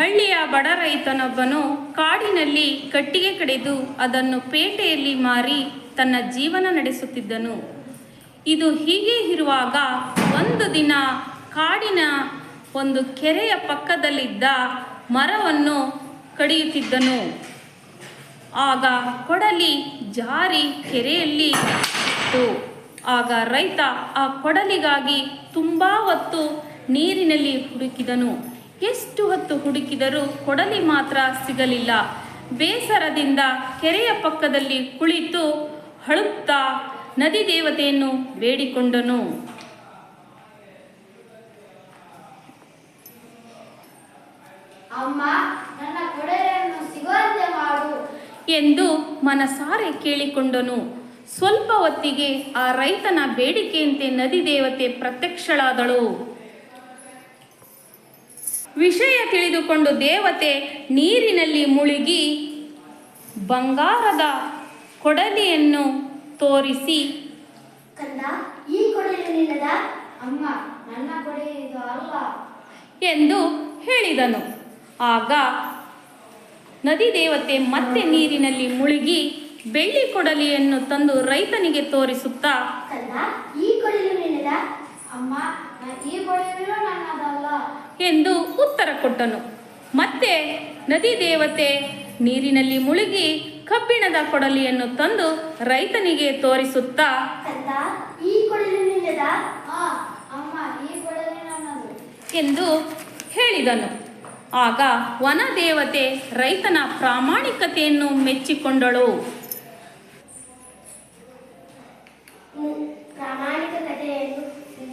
ಹಳ್ಳಿಯ ಬಡ ರೈತನೊಬ್ಬನು ಕಾಡಿನಲ್ಲಿ ಕಟ್ಟಿಗೆ ಕಡಿದು ಅದನ್ನು ಪೇಟೆಯಲ್ಲಿ ಮಾರಿ ತನ್ನ ಜೀವನ ನಡೆಸುತ್ತಿದ್ದನು. ಇದು ಹೀಗೆ ಇರುವಾಗ ಒಂದು ದಿನ ಕಾಡಿನ ಒಂದು ಕೆರೆಯ ಪಕ್ಕದಲ್ಲಿದ್ದ ಮರವನ್ನು ಕಡಿಯುತ್ತಿದ್ದನು. ಆಗ ಕೊಡಲಿ ಜಾರಿ ಕೆರೆಯಲ್ಲಿ ಇತ್ತು. ಆಗ ರೈತ ಆ ಕೊಡಲಿಗಾಗಿ ತುಂಬ ಹೊತ್ತು ನೀರಿನಲ್ಲಿ ಹುಡುಕಿದನು. ಎಷ್ಟು ಹೊತ್ತು ಹುಡುಕಿದರೂ ಕೊಡಲಿ ಮಾತ್ರ ಸಿಗಲಿಲ್ಲ. ಬೇಸರದಿಂದ ಕೆರೆಯ ಪಕ್ಕದಲ್ಲಿ ಕುಳಿತು ಅಳುತ್ತಾ ನದಿ ದೇವತೆಯನ್ನು ಬೇಡಿಕೊಂಡನು. ಅಮ್ಮ, ನನ್ನ ಕೊಡಲಿಯನ್ನು ಸಿಗುವಂತೆ ಮಾಡು ಎಂದು ಮನಸಾರೆ ಕೇಳಿಕೊಂಡನು. ಸ್ವಲ್ಪ ಹೊತ್ತಿಗೆ ಆ ರೈತನ ಬೇಡಿಕೆಯಂತೆ ನದಿ ದೇವತೆ ಪ್ರತ್ಯಕ್ಷಳಾದಳು. ವಿಷಯ ತಿಳಿದುಕೊಂಡು ದೇವತೆ ನೀರಿನಲ್ಲಿ ಮುಳುಗಿ ಬಂಗಾರದ ಕೊಡಲಿಯನ್ನು ತೋರಿಸಿ, ಕಂದ, ಈ ಕೊಡಲಿ ನಿನ್ನದ? ಅಮ್ಮ, ನನ್ನ ಕೊಡಲಿ ಇದು ಅಲ್ಲ ಎಂದು ಹೇಳಿದನು. ಆಗ ನದಿ ದೇವತೆ ಮತ್ತೆ ನೀರಿನಲ್ಲಿ ಮುಳುಗಿ ಬೆಳ್ಳಿ ಕೊಡಲಿಯನ್ನು ತಂದು ರೈತನಿಗೆ ತೋರಿಸುತ್ತಾ, ಕಂದ, ಈ ಕೊಡಲಿ ನಿನ್ನದ? ಅಮ್ಮ, ಈ ಕೊಡಲಿಯೂ ನನ್ನದಲ್ಲ ಎಂದು ಉತ್ತರ ಕೊಟ್ಟನು. ಮತ್ತೆ ನದಿ ದೇವತೆ ನೀರಿನಲ್ಲಿ ಮುಳುಗಿ ಕಬ್ಬಿಣದ ಕೊಡಲಿಯನ್ನು ತಂದು ರೈತನಿಗೆ ತೋರಿಸುತ್ತಾ, ಕಂದ, ಈ ಕೊಡಲಿ ನಿನ್ನದ? ಅಮ್ಮ, ಈ ಕೊಡಲಿ ನನ್ನದು ಎಂದು ಹೇಳಿದನು. ಆಗ ವನದೇವತೆ ರೈತನ ಪ್ರಾಮಾಣಿಕತೆಯನ್ನು ಮೆಚ್ಚಿಕೊಂಡಳು. ಪ್ರಾಮಾಣಿಕ ಕಥೆಯನ್ನು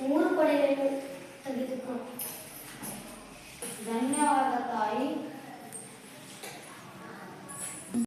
3 ಕೊಡಲಿಯನ್ನು ತೆಗೆದುಕೋ. ಧನ್ಯವಾದ ತಾಯಿ.